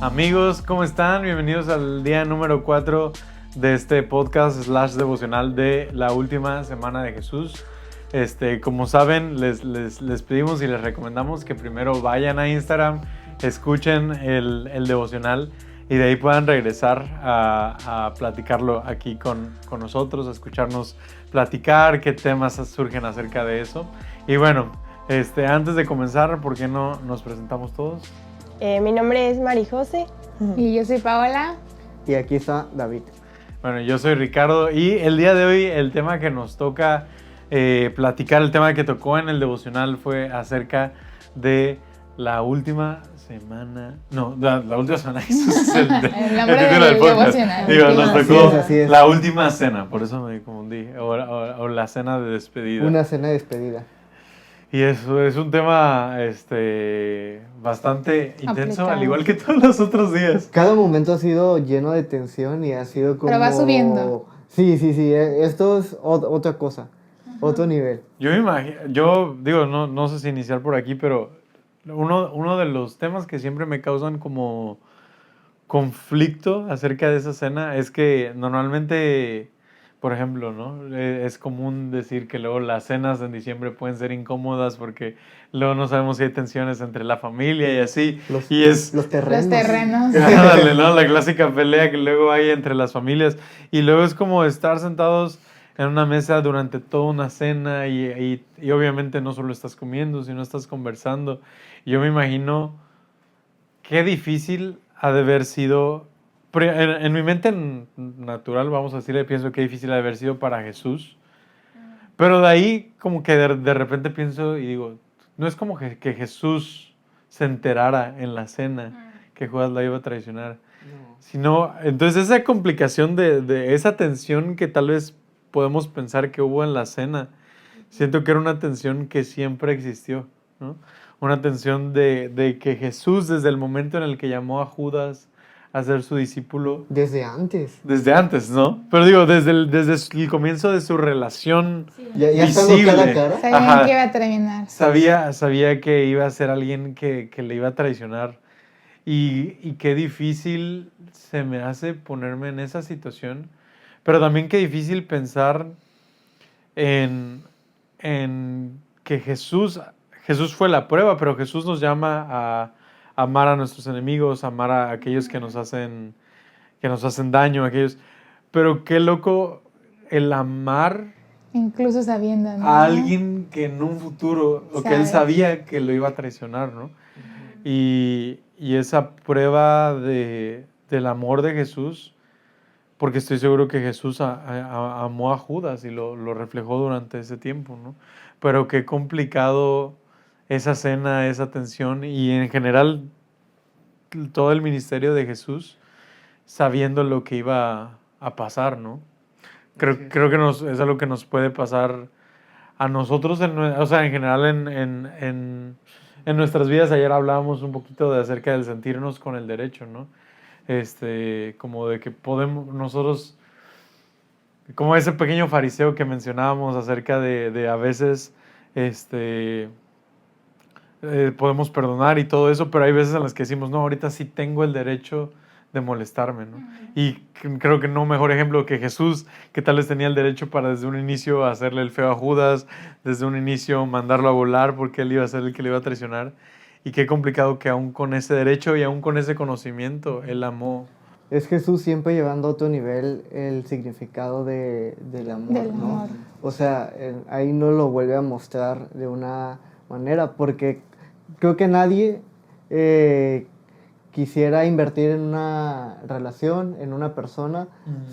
Amigos, ¿cómo están? Bienvenidos al día número 4 de este podcast / devocional de la última semana de Jesús. Como saben, les pedimos y les recomendamos que primero vayan a Instagram, escuchen el devocional y de ahí puedan regresar a platicarlo aquí con nosotros, a escucharnos platicar, qué temas surgen acerca de eso. Y bueno, antes de comenzar, ¿por qué no nos presentamos todos? Mi nombre es Marijose. Y yo soy Paola. Y aquí está David. Bueno, yo soy Ricardo y el día de hoy el tema que nos toca platicar, el tema que tocó en el devocional fue acerca de la última semana. No, la última semana. Eso es el título del podcast. Digo, nos tocó así es. la última cena, por eso me confundí. O la cena de despedida. Una cena de despedida. Y eso es un tema bastante intenso, Apretado. al igual que todos los otros días. Cada momento ha sido lleno de tensión y ha sido como... Pero va subiendo. Sí. Esto es otra cosa, otro nivel. Yo me imagino, no sé si iniciar por aquí, pero uno de los temas que siempre me causan como conflicto acerca de esa cena es que normalmente, por ejemplo, ¿no? Es común decir que luego las cenas en diciembre pueden ser incómodas porque luego no sabemos si hay tensiones entre la familia y así. Los Los terrenos. Ándale, ¿no? La clásica pelea que luego hay entre las familias. Y luego es como estar sentados en una mesa durante toda una cena y obviamente no solo estás comiendo, sino estás conversando. Yo me imagino qué difícil ha de haber sido, en mi mente natural, vamos a decirle, pienso qué difícil ha de haber sido para Jesús. Pero de ahí como que de repente pienso y digo, no es como que Jesús se enterara en la cena que Judas la iba a traicionar. No. Sino, entonces esa complicación de esa tensión que tal vez podemos pensar que hubo en la cena, siento que era una tensión que siempre existió, ¿no? Una tensión de que Jesús, desde el momento en el que llamó a Judas a ser su discípulo, Desde antes. desde antes, ¿no? Pero digo, desde el comienzo de su relación Ya estando visible, cara a cara. Sabían Ajá. que iba a terminar. sabía que iba a ser alguien que le iba a traicionar. Y qué difícil se me hace ponerme en esa situación, pero también qué difícil pensar en que Jesús fue la prueba, pero Jesús nos llama a amar a nuestros enemigos, a amar a aquellos que nos hacen daño, aquellos. Pero qué loco el amar Incluso sabiendo, ¿no? a alguien que en un futuro, o que él sabía que lo iba a traicionar, ¿no? Y esa prueba del amor de Jesús, porque estoy seguro que Jesús amó a Judas y lo reflejó durante ese tiempo, ¿no? Pero qué complicado esa cena, esa tensión y en general todo el ministerio de Jesús sabiendo lo que iba a pasar, ¿no? Creo que es algo que nos puede pasar a nosotros, o sea, en general en nuestras vidas. Ayer hablábamos un poquito acerca del sentirnos con el derecho, ¿no? Como de que podemos nosotros, como ese pequeño fariseo que mencionábamos acerca de a veces, podemos perdonar y todo eso, pero hay veces en las que decimos, no, ahorita sí tengo el derecho de molestarme, ¿no? Y creo que no mejor ejemplo que Jesús, que tal vez tenía el derecho para desde un inicio hacerle el feo a Judas, desde un inicio mandarlo a volar porque él iba a ser el que le iba a traicionar. Y qué complicado que aún con ese derecho y aún con ese conocimiento, él amó. Es Jesús siempre llevando a otro nivel el significado del amor, Del ¿no? amor. O sea, ahí no lo vuelve a mostrar de una manera, porque creo que nadie quisiera invertir en una relación, en una persona,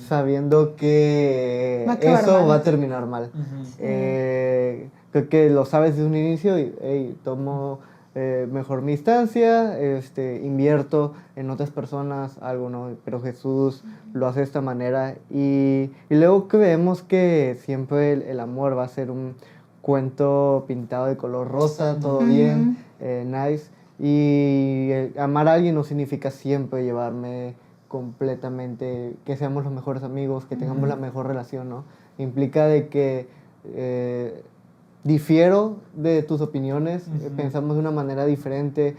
sabiendo que Va a acabar eso mal. va a terminar mal. Creo que lo sabes desde un inicio y hey, tomo mejor mi instancia, invierto en otras personas, algo, ¿no? Pero Jesús lo hace de esta manera y luego creemos que siempre el amor va a ser un cuento pintado de color rosa, todo bien, nice. Y amar a alguien no significa siempre llevarme completamente, que seamos los mejores amigos, que tengamos la mejor relación, ¿no? Implica de que difiero de tus opiniones, pensamos de una manera diferente,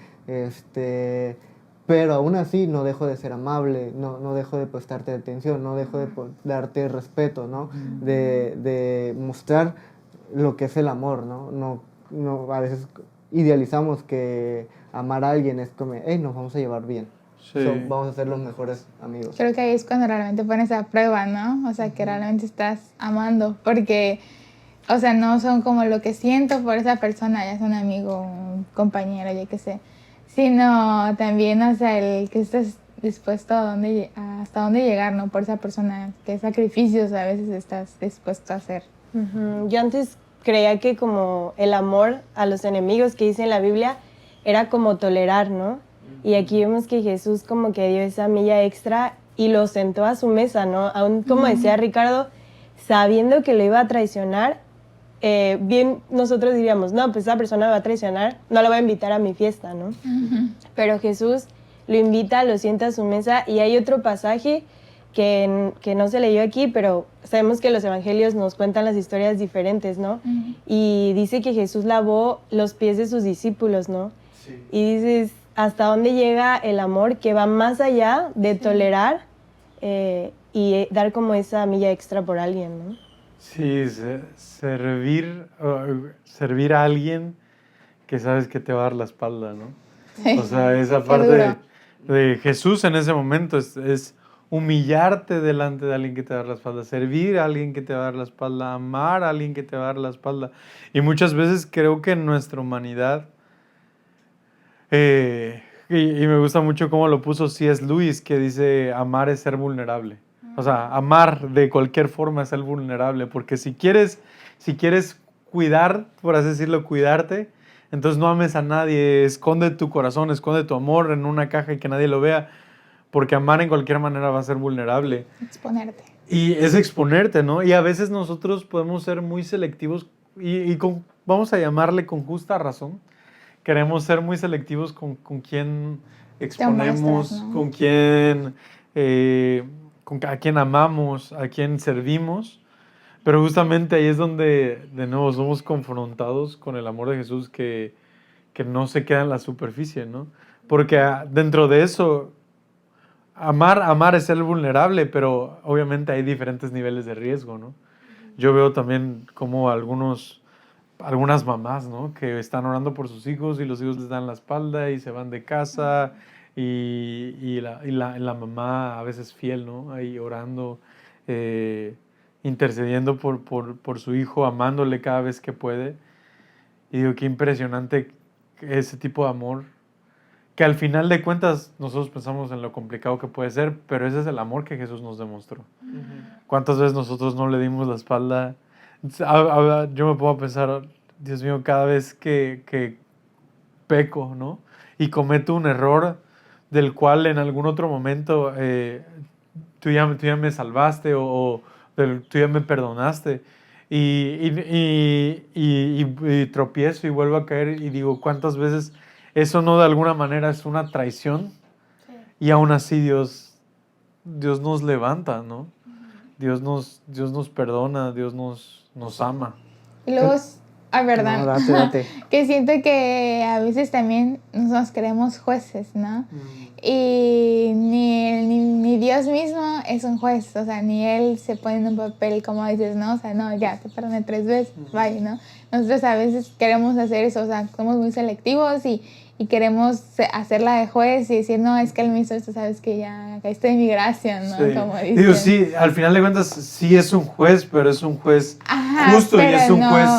pero aún así no dejo de ser amable, no dejo de prestarte atención, no dejo de darte respeto, ¿no? De mostrar lo que es el amor, ¿no? No, a veces idealizamos que amar a alguien es como, hey, nos vamos a llevar bien. Sí. Vamos a ser los mejores amigos. Creo que ahí es cuando realmente pones a prueba, ¿no? O sea, que realmente estás amando, porque, o sea, no son como lo que siento por esa persona, ya sea un amigo, un compañero, yo qué sé, sino también, o sea, el que estés dispuesto hasta dónde llegar, ¿no? Por esa persona, qué sacrificios a veces estás dispuesto a hacer. Yo antes creía que como el amor a los enemigos que dice en la Biblia era como tolerar, ¿no? Y aquí vemos que Jesús como que dio esa milla extra y lo sentó a su mesa, ¿no? Aún como decía Ricardo, sabiendo que lo iba a traicionar, bien nosotros diríamos, no, pues esa persona me va a traicionar, no la voy a invitar a mi fiesta, ¿no? Pero Jesús lo invita, lo sienta a su mesa y hay otro pasaje que no se leyó aquí, pero sabemos que los evangelios nos cuentan las historias diferentes, ¿no? Y dice que Jesús lavó los pies de sus discípulos, ¿no? Sí. Y dices, ¿hasta dónde llega el amor que va más allá de tolerar y dar como esa milla extra por alguien, ¿no? Sí, servir a alguien que sabes que te va a dar la espalda, ¿no? Sí. O sea, esa parte de Jesús en ese momento es humillarte delante de alguien que te va a dar la espalda, servir a alguien que te va a dar la espalda, amar a alguien que te va a dar la espalda. Y muchas veces creo que en nuestra humanidad, y me gusta mucho cómo lo puso C.S. Lewis, que dice, amar es ser vulnerable. O sea, amar de cualquier forma es ser vulnerable, porque si quieres cuidar, por así decirlo, cuidarte, entonces no ames a nadie, esconde tu corazón, esconde tu amor en una caja y que nadie lo vea, porque amar en cualquier manera va a ser vulnerable. Exponerte. Y es exponerte, ¿no? Y a veces nosotros podemos ser muy selectivos vamos a llamarle con justa razón. Queremos ser muy selectivos con quién exponemos, muestras, ¿no? con quién, a quién amamos, a quién servimos. Pero justamente ahí es donde, de nuevo, somos confrontados con el amor de Jesús que no se queda en la superficie, ¿no? Porque dentro de eso, amar es ser vulnerable, pero obviamente hay diferentes niveles de riesgo, ¿no? Yo veo también como algunas mamás, ¿no? Que están orando por sus hijos y los hijos les dan la espalda y se van de casa y la mamá a veces fiel, ¿no? Ahí orando, intercediendo por su hijo, amándole cada vez que puede. Y digo, qué impresionante ese tipo de amor, que al final de cuentas nosotros pensamos en lo complicado que puede ser, pero ese es el amor que Jesús nos demostró. ¿Cuántas veces nosotros no le dimos la espalda? Yo me pongo a pensar, Dios mío, cada vez que peco, ¿no? Y cometo un error del cual en algún otro momento tú ya me salvaste o tú ya me perdonaste. Y tropiezo y vuelvo a caer y digo, ¿cuántas veces eso no de alguna manera es una traición? Sí. Y aún así Dios nos levanta, ¿no? Dios nos perdona, Dios nos ama. Y luego verdad. No, date. Que siento que a veces también nos creemos jueces, ¿no? Y ni Dios mismo es un juez, o sea, ni Él se pone en un papel como dices, ¿no? O sea, no, ya, te perdoné 3 veces, bye, ¿no? Nosotros a veces queremos hacer eso, o sea, somos muy selectivos y queremos hacerla de juez y decir, no, es que Él me hizo esto, sabes que ya caíste de mi gracia, ¿no? Sí. Como dicen. Digo, sí, al final de cuentas sí es un juez, pero es un juez justo y es un juez...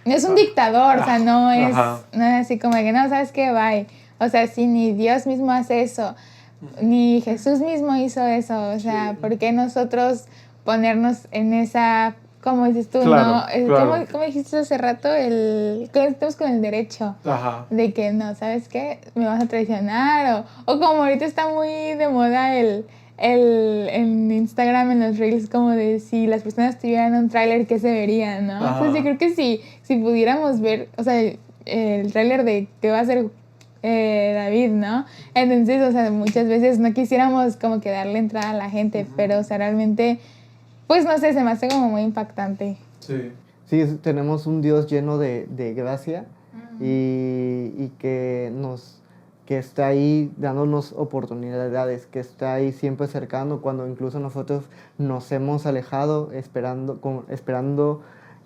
No es un dictador, o sea, no es así como que, no, ¿sabes qué? Bye. O sea, si ni Dios mismo hace eso, ni Jesús mismo hizo eso, o sea, ¿por qué nosotros ponernos en esa, como dices tú, claro, no? Claro. ¿Cómo dijiste hace rato? Estamos con el derecho de que, no, ¿sabes qué? Me vas a traicionar, o como ahorita está muy de moda en Instagram, en los Reels, como de si las personas tuvieran un tráiler, ¿qué se vería, no? Entonces yo creo que si pudiéramos ver, o sea, el tráiler de qué va a ser David, ¿no? Entonces, o sea, muchas veces no quisiéramos como que darle entrada a la gente, pero, o sea, realmente, pues, no sé, se me hace como muy impactante. Sí. Sí, tenemos un Dios lleno de gracia y que que está ahí dándonos oportunidades, que está ahí siempre cercano cuando incluso nosotros nos hemos alejado esperando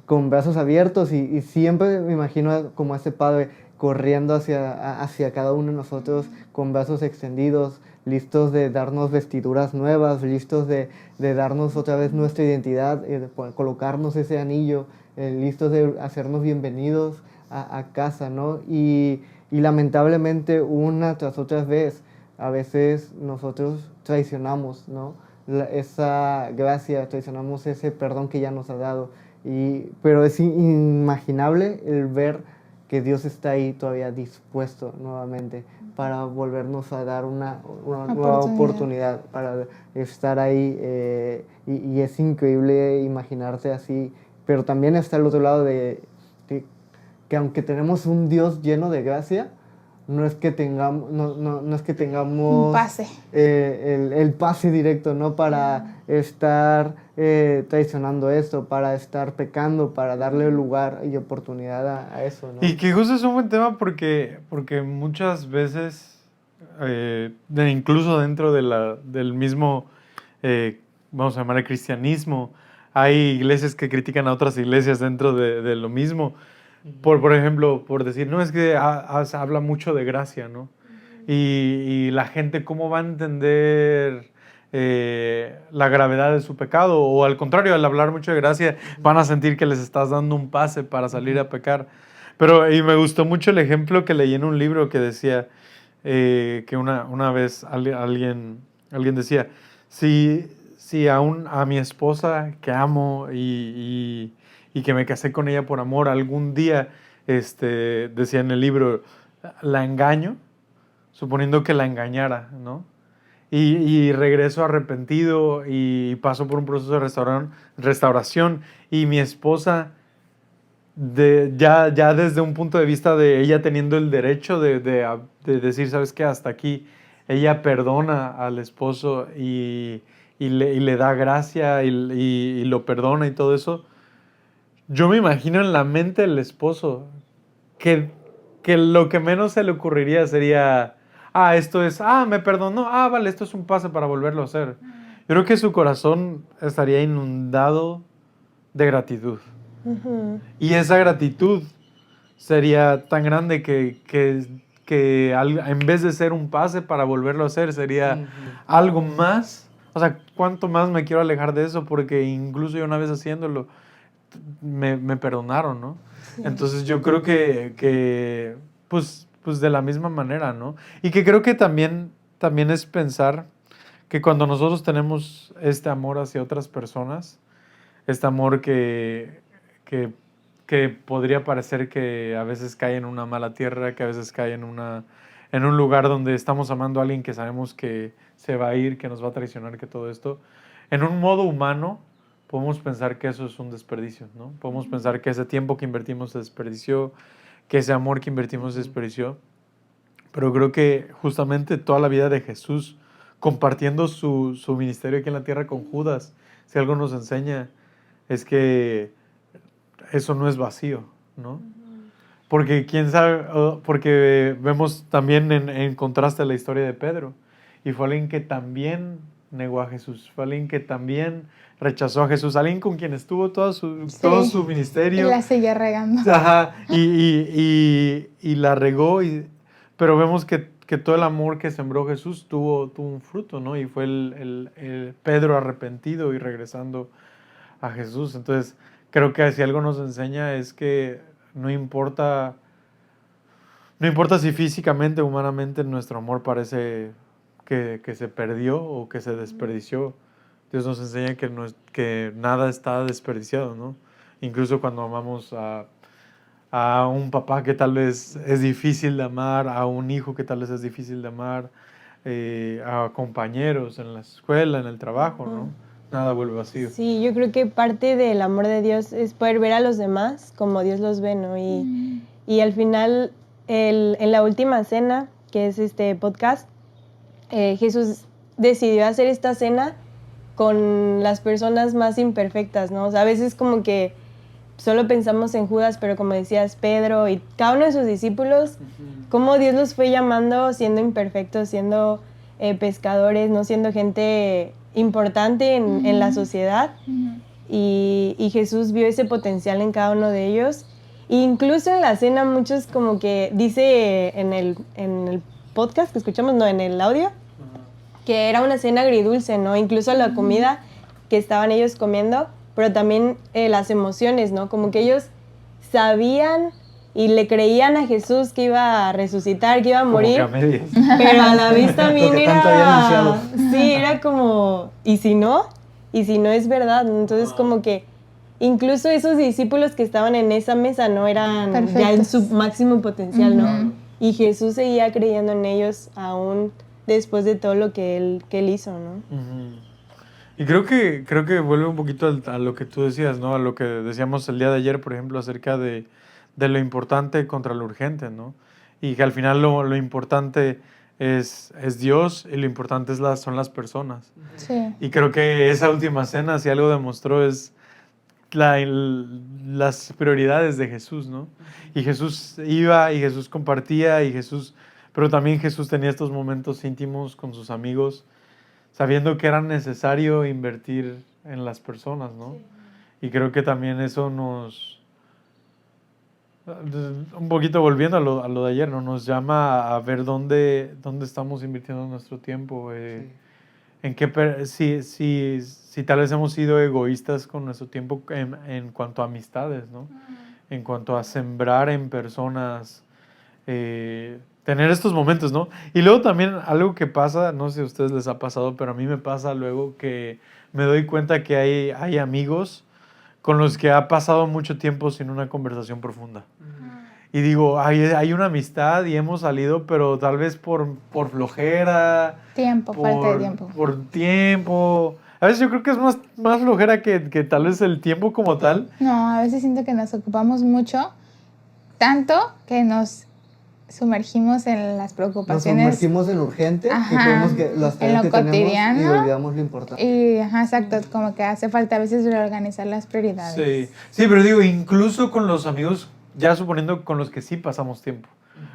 con brazos abiertos y siempre me imagino como ese padre corriendo hacia cada uno de nosotros con brazos extendidos, listos de darnos vestiduras nuevas, listos de darnos otra vez nuestra identidad, de colocarnos ese anillo, listos de hacernos bienvenidos a casa, ¿no? Y lamentablemente una tras otra vez, a veces nosotros traicionamos, ¿no? Esa gracia, traicionamos ese perdón que ya nos ha dado. Pero es inimaginable el ver que Dios está ahí todavía dispuesto nuevamente para volvernos a dar una nueva oportunidad, para estar ahí. Y es increíble imaginarse así. Pero también está el otro lado de que aunque tenemos un Dios lleno de gracia, no es que tengamos un pase. El pase directo, ¿no? Para estar traicionando esto, para estar pecando, para darle lugar y oportunidad a eso, ¿no? Y que justo es un buen tema porque muchas veces, incluso dentro del mismo, vamos a llamar el cristianismo, hay iglesias que critican a otras iglesias dentro de lo mismo. Por ejemplo, por decir, no, es que se habla mucho de gracia, ¿no? Y la gente, ¿cómo va a entender la gravedad de su pecado? O al contrario, al hablar mucho de gracia, van a sentir que les estás dando un pase para salir a pecar. Y me gustó mucho el ejemplo que leí en un libro que decía que una vez alguien decía, si a mi esposa que amo y que me casé con ella por amor, algún día, decía en el libro, la engaño, suponiendo que la engañara, ¿no? Y regreso arrepentido y paso por un proceso de restauración y mi esposa, ya desde un punto de vista de ella teniendo el derecho de decir, ¿sabes qué? Hasta aquí, ella perdona al esposo y le da gracia y lo perdona y todo eso. Yo me imagino en la mente del esposo que lo que menos se le ocurriría sería, me perdonó, vale, esto es un pase para volverlo a hacer. Yo creo que su corazón estaría inundado de gratitud. Uh-huh. Y esa gratitud sería tan grande que en vez de ser un pase para volverlo a hacer, sería algo más. O sea, ¿cuánto más me quiero alejar de eso? Porque incluso yo una vez haciéndolo, me perdonaron, ¿no? Sí. Entonces yo creo que pues de la misma manera, ¿no? Y que creo que también es pensar que cuando nosotros tenemos este amor hacia otras personas, este amor que podría parecer que a veces cae en una mala tierra, que a veces cae en un lugar donde estamos amando a alguien que sabemos que se va a ir, que nos va a traicionar, que todo esto, en un modo humano, podemos pensar que eso es un desperdicio, ¿no? Podemos pensar que ese tiempo que invertimos se desperdició, que ese amor que invertimos se desperdició. Pero creo que justamente toda la vida de Jesús, compartiendo su ministerio aquí en la tierra con Judas, si algo nos enseña, es que eso no es vacío, ¿no? Porque quién sabe, porque vemos también en contraste la historia de Pedro, y fue alguien que también negó a Jesús, fue alguien que también rechazó a Jesús, alguien con quien estuvo todo su ministerio. Y la seguía regando. Ajá, y la regó, pero vemos que todo el amor que sembró Jesús tuvo un fruto, ¿no? Y fue el Pedro arrepentido y regresando a Jesús. Entonces, creo que si algo nos enseña es que no importa si físicamente, humanamente, nuestro amor parece que se perdió o que se desperdició. Dios nos enseña que nada está desperdiciado, ¿no? Incluso cuando amamos a un papá que tal vez es difícil de amar, a un hijo que tal vez es difícil de amar, a compañeros en la escuela, en el trabajo, ¿no? Nada vuelve vacío. Sí, yo creo que parte del amor de Dios es poder ver a los demás como Dios los ve, ¿no? Y al final, en la última cena, que es este podcast, Jesús decidió hacer esta cena con las personas más imperfectas, ¿no? O sea, a veces como que solo pensamos en Judas, pero como decías, Pedro y cada uno de sus discípulos, cómo Dios los fue llamando siendo imperfectos, siendo pescadores, no siendo gente importante en la sociedad. Y Jesús vio ese potencial en cada uno de ellos. E incluso en la cena muchos como que dice en el podcast que escuchamos, no, en el audio, que era una cena agridulce, ¿no? Incluso la comida que estaban ellos comiendo, pero también las emociones, ¿no? Como que ellos sabían y le creían a Jesús que iba a resucitar, que iba a morir. Como que a medias. Pero a la vez también Lo que tanto había anunciado. sí, era como, ¿y si no? ¿Y si no es verdad? Entonces como que incluso esos discípulos que estaban en esa mesa no eran Perfectos. ya en su máximo potencial, ¿no? Y Jesús seguía creyendo en ellos aún después de todo lo que él hizo, ¿no? Y creo que vuelve un poquito a lo que tú decías, ¿no? A lo que decíamos el día de ayer, por ejemplo, acerca de lo importante contra lo urgente, ¿no? Y que al final lo importante es Dios y lo importante son las personas. Sí. Y creo que esa última cena, si algo demostró, es las prioridades de Jesús, ¿no? Y Jesús iba y Jesús compartía pero también Jesús tenía estos momentos íntimos con sus amigos, sabiendo que era necesario invertir en las personas, ¿no? Y creo que también eso un poquito volviendo a lo de ayer, ¿no? Nos llama a ver dónde estamos invirtiendo nuestro tiempo, en qué, si tal vez hemos sido egoístas con nuestro tiempo en cuanto a amistades, ¿no? En cuanto a sembrar en personas, tener estos momentos, ¿no? Y luego también algo que pasa, no sé si a ustedes les ha pasado, pero a mí me pasa luego que me doy cuenta que hay amigos con los que ha pasado mucho tiempo sin una conversación profunda. Y digo, hay una amistad y hemos salido, pero tal vez por flojera. Falta de tiempo. Por tiempo. A veces yo creo que es más flojera que tal vez el tiempo como tal. No, a veces siento que nos ocupamos mucho, tanto que nos sumergimos en las preocupaciones. Nos sumergimos en lo urgente y creemos que las tareas que cotidiano, tenemos y olvidamos lo importante. Y, exacto, como que hace falta a veces reorganizar las prioridades. Sí, pero digo, incluso con los amigos, ya suponiendo con los que sí pasamos tiempo.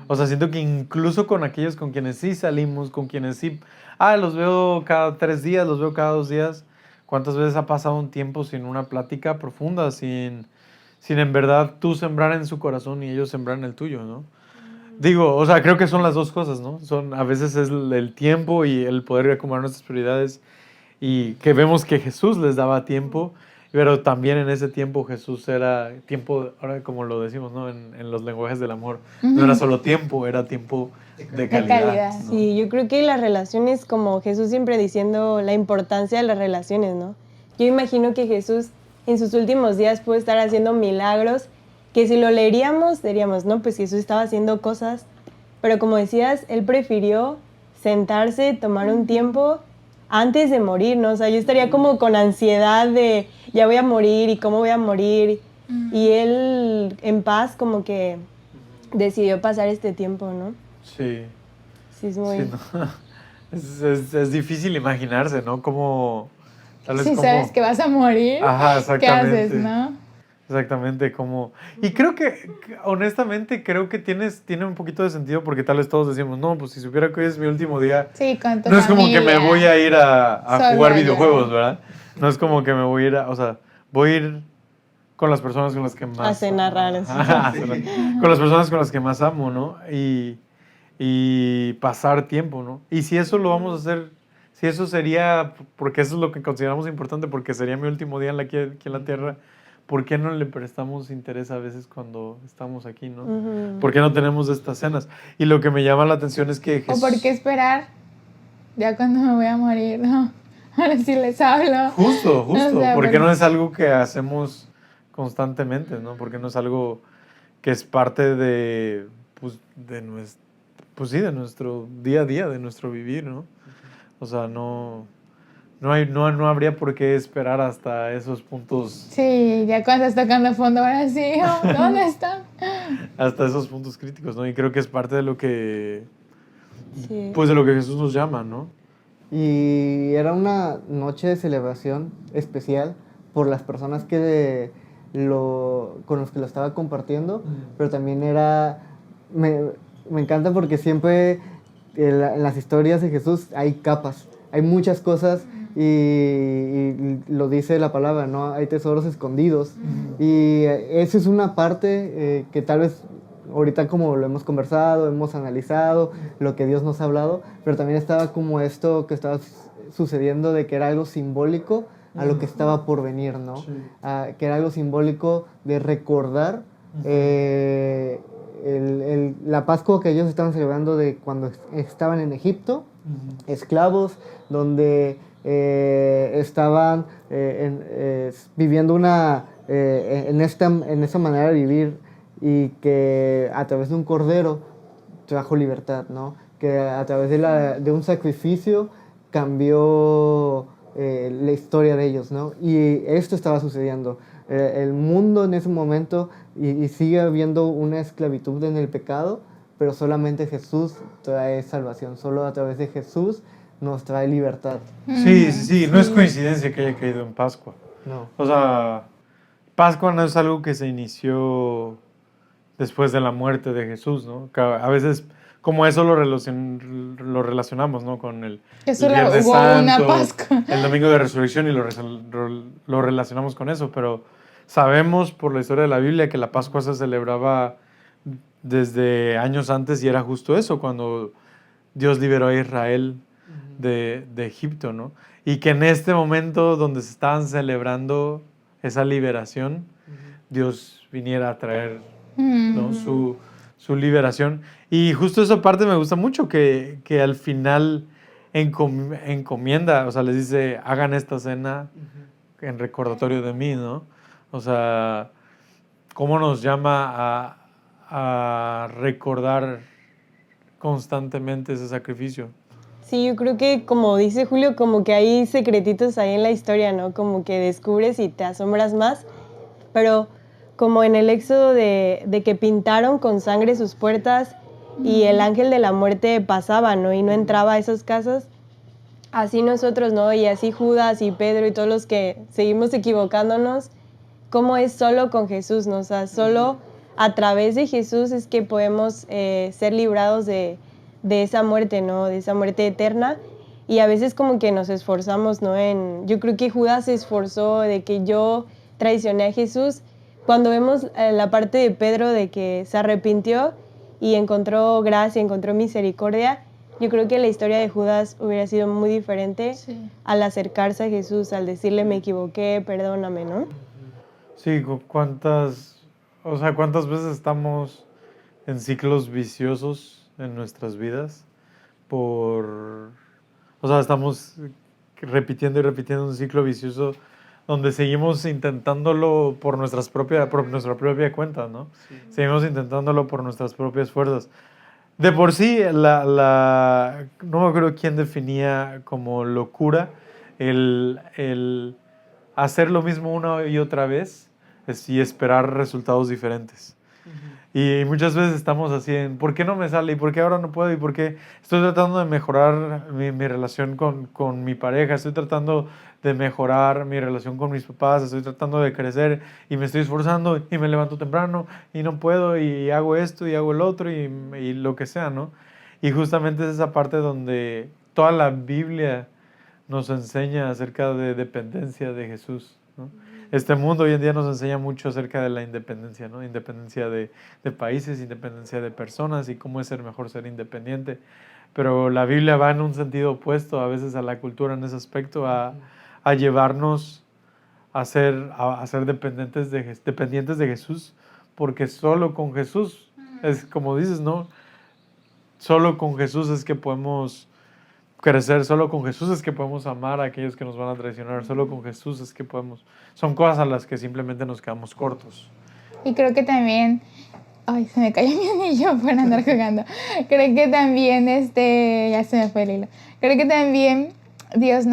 O sea, siento que incluso con aquellos con quienes sí salimos, con quienes sí... los veo cada 3 días, los veo cada 2 días. ¿Cuántas veces ha pasado un tiempo sin una plática profunda, sin en verdad tú sembrar en su corazón y ellos sembrar en el tuyo, ¿no? Digo, o sea, creo que son las dos cosas, ¿no? A veces es el tiempo y el poder acomodar nuestras prioridades y que vemos que Jesús les daba tiempo, pero también en ese tiempo Jesús era tiempo, ahora como lo decimos, ¿no? En los lenguajes del amor. No era solo tiempo, era tiempo de calidad. ¿No? Sí, yo creo que las relaciones, como Jesús siempre diciendo la importancia de las relaciones, ¿no? Yo imagino que Jesús en sus últimos días puede estar haciendo milagros que si lo leeríamos, diríamos, no, pues Jesús estaba haciendo cosas, pero como decías, Él prefirió sentarse, tomar un tiempo antes de morir, ¿no? O sea, yo estaría como con ansiedad de ya voy a morir y cómo voy a morir, y Él en paz como que decidió pasar este tiempo, ¿no? Sí. Sí, es muy... Sí, ¿no? Es difícil imaginarse, ¿no? Como... Tal vez si como... sabes que vas a morir, ¿qué haces, no? Exactamente, como... Y creo que, honestamente, creo que tiene un poquito de sentido porque tal vez todos decimos, no, pues si supiera que hoy es mi último día, sí, con tu no es como familia, que me voy a ir a jugar videojuegos, ya. ¿verdad? No es como que me voy a ir o sea, voy a ir con las personas con las que más... A cenar raras. Con las personas con las que más amo, ¿no? Y pasar tiempo, ¿no? Y si eso lo vamos a hacer, si eso sería, porque eso es lo que consideramos importante, porque sería mi último día aquí en la tierra, ¿por qué no le prestamos interés a veces cuando estamos aquí, no? ¿Por qué no tenemos estas cenas? Y lo que me llama la atención es que Jesús... ¿O por qué esperar ya cuando me voy a morir? No, ahora sí les hablo. Justo. O sea, porque no es algo que hacemos constantemente, ¿no? Porque no es algo que es parte de nuestro día a día, de nuestro vivir, ¿no? O sea, no habría por qué esperar hasta esos puntos. Sí, ya cuando estás tocando fondo, ahora sí, ¿dónde están? Hasta esos puntos críticos, ¿no? Y creo que es parte de lo que, Sí. pues de lo que Jesús nos llama, ¿no? Y era una noche de celebración especial por las personas que con los que lo estaba compartiendo, pero también me encanta porque siempre en las historias de Jesús hay capas, hay muchas cosas y lo dice la palabra, ¿no? Hay tesoros escondidos. Y esa es una parte que tal vez ahorita como lo hemos conversado, hemos analizado, lo que Dios nos ha hablado, pero también estaba como esto que estaba sucediendo de que era algo simbólico a lo que estaba por venir, ¿no? Sí. Que era algo simbólico de recordar la Pascua que ellos estaban celebrando de cuando estaban en Egipto, esclavos, donde estaban viviendo en esta manera de vivir, y que a través de un cordero trajo libertad, ¿no? Que a través de un sacrificio cambió la historia de ellos, ¿no? Y esto estaba sucediendo. El mundo en ese momento y sigue habiendo una esclavitud en el pecado, pero solamente Jesús trae salvación. Solo a través de Jesús nos trae libertad. Sí, no es coincidencia que haya caído en Pascua. No. O sea, Pascua no es algo que se inició después de la muerte de Jesús, ¿no? Que a veces, como eso lo relacionamos, ¿no? Con el Viernes Santo, una Pascua, el Domingo de Resurrección, y lo relacionamos con eso, pero sabemos por la historia de la Biblia que la Pascua se celebraba desde años antes, y era justo eso, cuando Dios liberó a Israel de Egipto, ¿no? Y que en este momento donde se estaban celebrando esa liberación, Dios viniera a traer, ¿no? su liberación. Y justo esa parte me gusta mucho, que al final encomienda, o sea, les dice, hagan esta cena en recordatorio de mí, ¿no? O sea, cómo nos llama a recordar constantemente ese sacrificio. Sí, yo creo que, como dice Julio, como que hay secretitos ahí en la historia, ¿no? Como que descubres y te asombras más, pero como en el Éxodo de que pintaron con sangre sus puertas y el ángel de la muerte pasaba, ¿no? Y no entraba a esas casas. Así nosotros, ¿no? Y así Judas y Pedro y todos los que seguimos equivocándonos, como es solo con Jesús, ¿no? O sea, solo a través de Jesús es que podemos ser librados de esa muerte, ¿no? De esa muerte eterna. Y a veces como que nos esforzamos, ¿no? Yo creo que Judas se esforzó de que yo traicioné a Jesús. Cuando vemos la parte de Pedro de que se arrepintió y encontró gracia, encontró misericordia, yo creo que la historia de Judas hubiera sido muy diferente al acercarse a Jesús, al decirle me equivoqué, perdóname, ¿no? Sí, ¿cuántas veces estamos en ciclos viciosos en nuestras vidas? O sea, estamos repitiendo y repitiendo un ciclo vicioso donde seguimos intentándolo por nuestra propia cuenta, ¿no? Sí. Seguimos intentándolo por nuestras propias fuerzas. De por sí, no me acuerdo quién definía como locura el hacer lo mismo una y otra vez y esperar resultados diferentes. Y muchas veces estamos así ¿por qué no me sale? ¿Y por qué ahora no puedo? ¿Y por qué estoy tratando de mejorar mi relación con mi pareja? Estoy tratando de mejorar mi relación con mis papás, estoy tratando de crecer y me estoy esforzando y me levanto temprano y no puedo y hago esto y hago el otro y lo que sea, ¿no? Y justamente es esa parte donde toda la Biblia nos enseña acerca de dependencia de Jesús, ¿no? Este mundo hoy en día nos enseña mucho acerca de la independencia, ¿no? Independencia de países, independencia de personas y cómo es mejor ser independiente. Pero la Biblia va en un sentido opuesto a veces a la cultura en ese aspecto, a llevarnos a ser dependientes de Jesús, porque solo con Jesús, es como dices, ¿no? Solo con Jesús es que podemos crecer, solo con Jesús es que podemos amar a aquellos que nos van a traicionar, solo con Jesús es que podemos, son cosas a las que simplemente nos quedamos cortos. Y creo que también, ay, se me cayó mi anillo por andar jugando, creo que también, ya se me fue el hilo, creo que también Dios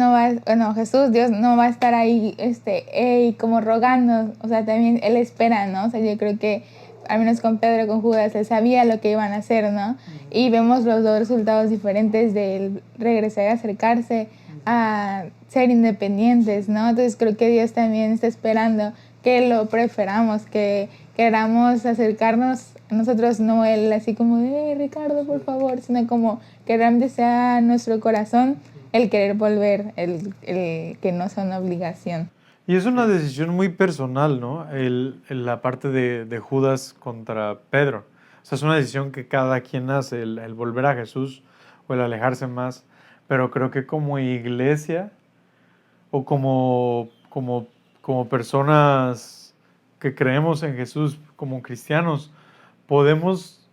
Jesús no va a estar ahí, como rogando, o sea, también Él espera, ¿no? O sea, yo creo que al menos con Pedro, con Judas, él sabía lo que iban a hacer, ¿no? Y vemos los dos resultados diferentes de regresar a acercarse a ser independientes, ¿no? Entonces creo que Dios también está esperando que lo preferamos, que queramos acercarnos a nosotros, no él así como de Ricardo, por favor, sino como que realmente sea nuestro corazón el querer volver, el que no sea una obligación. Y es una decisión muy personal, ¿no? La parte de Judas contra Pedro. O sea, es una decisión que cada quien hace, el volver a Jesús o el alejarse más. Pero creo que como iglesia o como personas que creemos en Jesús, como cristianos, podemos,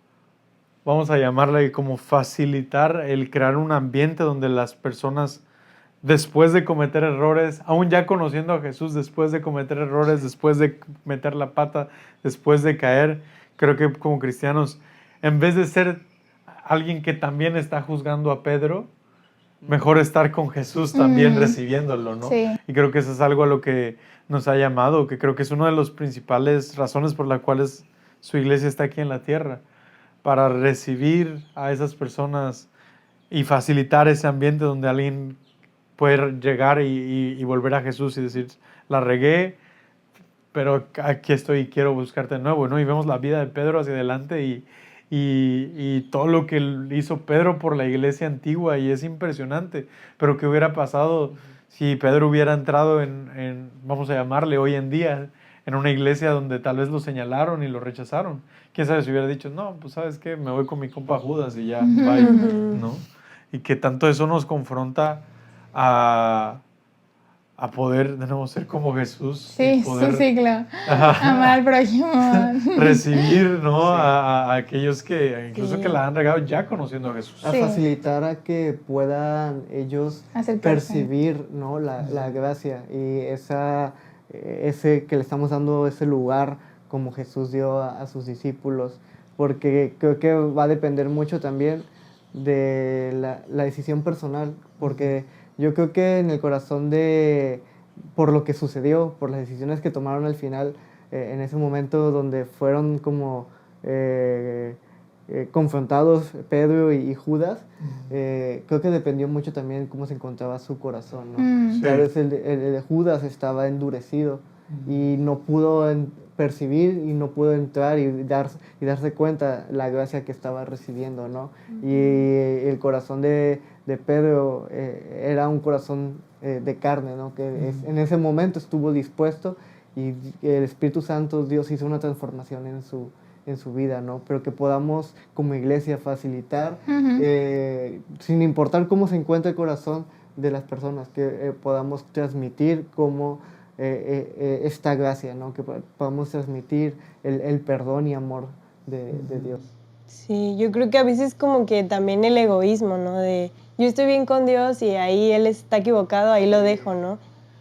vamos a llamarle como facilitar el crear un ambiente donde las personas, después de cometer errores, aún ya conociendo a Jesús, después de cometer errores, después de meter la pata, después de caer, creo que como cristianos, en vez de ser alguien que también está juzgando a Pedro, mejor estar con Jesús también recibiéndolo, ¿no? Sí. Y creo que eso es algo a lo que nos ha llamado, que creo que es una de las principales razones por las cuales su iglesia está aquí en la tierra, para recibir a esas personas y facilitar ese ambiente donde alguien puede llegar y volver a Jesús y decir, la regué, pero aquí estoy y quiero buscarte de nuevo, ¿no? Y vemos la vida de Pedro hacia adelante y todo lo que hizo Pedro por la iglesia antigua, y es impresionante. Pero ¿qué hubiera pasado si Pedro hubiera entrado vamos a llamarle hoy en día, en una iglesia donde tal vez lo señalaron y lo rechazaron? ¿Quién sabe si hubiera dicho, no, pues sabes qué, me voy con mi compa Judas y ya, bye, ¿no? Y que tanto eso nos confronta a poder de nuevo ser comoJesús. Sí, poder, su ciclo. Amar al prójimo. Recibir, ¿no? Sí. A aquellos que incluso que la han regado ya conociendo a Jesús. A facilitar a que puedan ellos percibir, ¿no? la gracia y ese que le estamos dando ese lugar como Jesús dio a sus discípulos, porque creo que va a depender mucho también de la decisión personal, porque yo creo que en el corazón por lo que sucedió, por las decisiones que tomaron al final, en ese momento donde fueron como confrontados Pedro y Judas, creo que dependió mucho también cómo se encontraba su corazón, ¿no? Sí. Tal vez el de Judas estaba endurecido y no pudo percibir y no pudo entrar y darse cuenta la gracia que estaba recibiendo, ¿no? Y el corazón de Pedro era un corazón de carne, ¿no? Que en ese momento estuvo dispuesto y el Espíritu Santo, Dios, hizo una transformación en su vida, ¿no? Pero que podamos como iglesia facilitar, sin importar cómo se encuentra el corazón de las personas, que podamos transmitir como esta gracia, ¿no? Que podamos transmitir el perdón y amor de Dios. Sí, yo creo que a veces como que también el egoísmo, ¿no? De yo estoy bien con Dios y ahí Él está equivocado, ahí lo dejo, ¿no?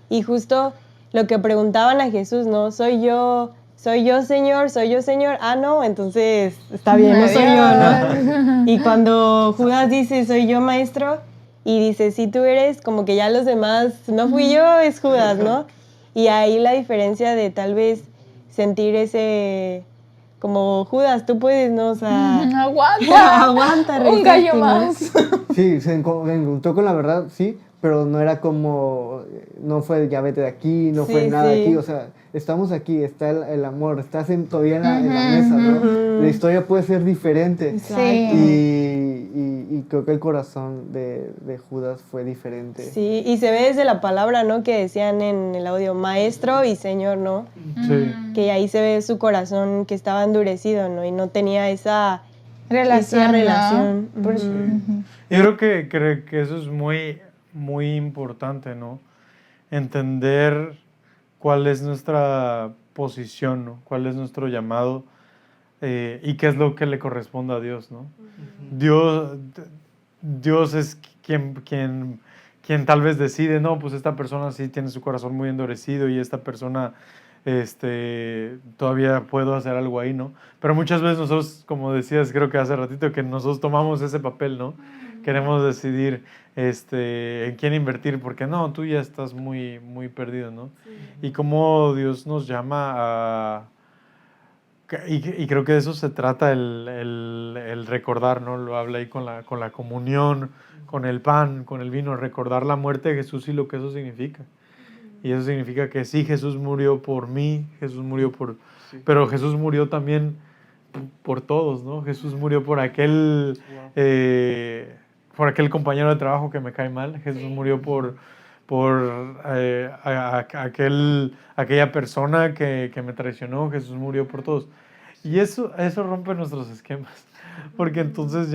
Y justo lo que preguntaban a Jesús, ¿no? ¿Soy yo Señor? ¿Soy yo Señor? Ah, no, entonces está bien, no soy yo, ¿no? Y cuando Judas dice, soy yo Maestro, y dice, si tú eres, como que ya los demás, no fui yo, es Judas, ¿no? Y ahí la diferencia de tal vez sentir ese, como Judas, tú puedes, ¿no? O sea, aguanta, un gallo más. Sí, se encontró con la verdad, sí, pero no era como, no fue ya vete de aquí, no fue nada de aquí, o sea, estamos aquí, está el amor, estás todavía en la mesa, ¿no? La historia puede ser diferente. Y creo que el corazón de Judas fue diferente. Sí, y se ve desde la palabra, ¿no? Que decían en el audio, Maestro y Señor, ¿no? Sí. Que ahí se ve su corazón que estaba endurecido, ¿no? Y no tenía esa relación. ¿no? Yo creo que eso es muy, muy importante, ¿no? Entender cuál es nuestra posición, ¿no? Cuál es nuestro llamado y qué es lo que le corresponde a Dios, ¿no? Dios es quien tal vez decide, no, pues esta persona sí tiene su corazón muy endurecido y esta persona todavía puedo hacer algo ahí, ¿no? Pero muchas veces nosotros, como decías, creo que hace ratito, que nosotros tomamos ese papel, ¿no? Queremos decidir en quién invertir, porque no, tú ya estás muy, muy perdido, ¿no? Sí. Y cómo Dios nos llama y creo que de eso se trata el recordar, ¿no? Lo habla ahí con la comunión, con el pan, con el vino, recordar la muerte de Jesús y lo que eso significa. Y eso significa que sí, Jesús murió por mí, Jesús murió pero Jesús murió también por todos, ¿no? Jesús murió por aquel compañero de trabajo que me cae mal. Jesús murió por aquella persona que me traicionó. Jesús murió por todos. Y eso rompe nuestros esquemas. Porque entonces y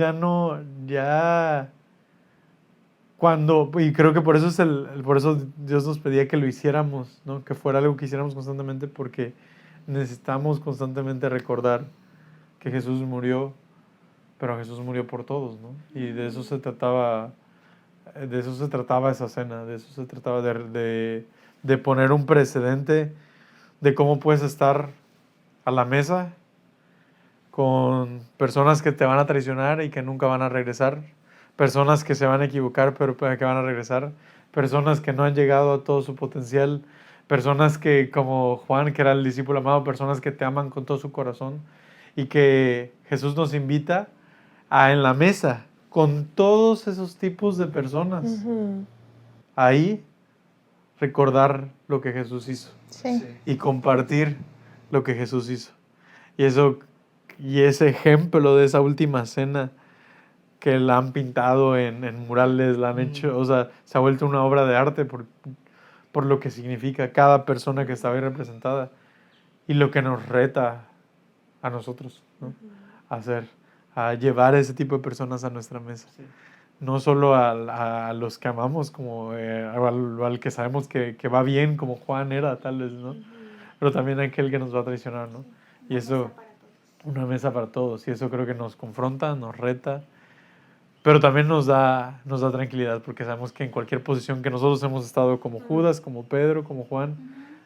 creo que por eso por eso Dios nos pedía que lo hiciéramos, ¿no? Que fuera algo que hiciéramos constantemente, porque necesitamos constantemente recordar que Jesús murió, pero Jesús murió por todos, ¿no? Y de eso se trataba esa cena, de eso se trataba de poner un precedente de cómo puedes estar a la mesa con personas que te van a traicionar y que nunca van a regresar, personas que se van a equivocar pero que van a regresar, personas que no han llegado a todo su potencial, personas que, como Juan, que era el discípulo amado, personas que te aman con todo su corazón, y que Jesús nos invita a en la mesa con todos esos tipos de personas, ahí recordar lo que Jesús hizo y compartir lo que Jesús hizo. Y ese ejemplo de esa última cena que la han pintado en murales, la han hecho, o sea, se ha vuelto una obra de arte por lo que significa cada persona que estaba ahí representada y lo que nos reta a nosotros, ¿no? A llevar ese tipo de personas a nuestra mesa. Sí. No solo a los que amamos, como al que sabemos que va bien, como Juan era, tal vez, ¿no? Pero también a aquel que nos va a traicionar, ¿no? Y eso, una mesa para todos. Y eso creo que nos confronta, nos reta, pero también nos da tranquilidad, porque sabemos que en cualquier posición que nosotros hemos estado, como Judas, como Pedro, como Juan,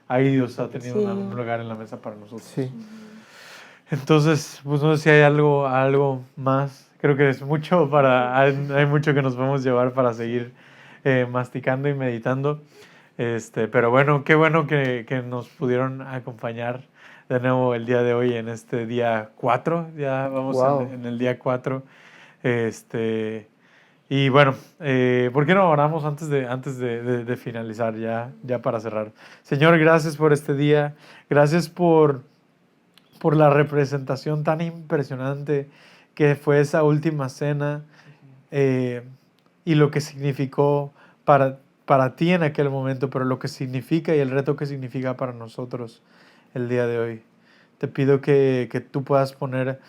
ahí Dios ha tenido un lugar en la mesa para nosotros. Sí. Entonces, pues no sé si hay algo más. Creo que es mucho hay mucho que nos podemos llevar para seguir masticando y meditando. Pero bueno, qué bueno que nos pudieron acompañar de nuevo el día de hoy en este día 4. Ya vamos en el día 4. Y bueno, ¿por qué no oramos antes de finalizar, ya para cerrar? Señor, gracias por este día. Gracias por la representación tan impresionante que fue esa última cena, y lo que significó para ti en aquel momento, pero lo que significa y el reto que significa para nosotros el día de hoy. Te pido que tú puedas poner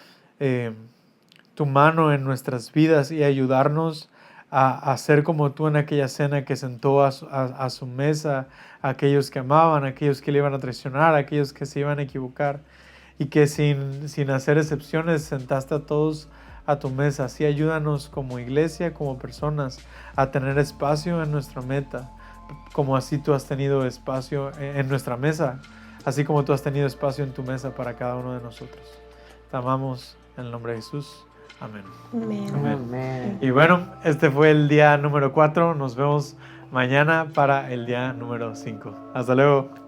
tu mano en nuestras vidas y ayudarnos a ser como tú en aquella cena, que sentó a su mesa a aquellos que amaban, a aquellos que le iban a traicionar, a aquellos que se iban a equivocar, y que sin hacer excepciones sentaste a todos a tu mesa. Así ayúdanos como iglesia, como personas, a tener espacio en nuestra meta, como así tú has tenido espacio en nuestra mesa, así como tú has tenido espacio en tu mesa para cada uno de nosotros. Te amamos en el nombre de Jesús. Amén. Amén. Amén. Y bueno, este fue el día número 4. Nos vemos mañana para el día número 5. Hasta luego.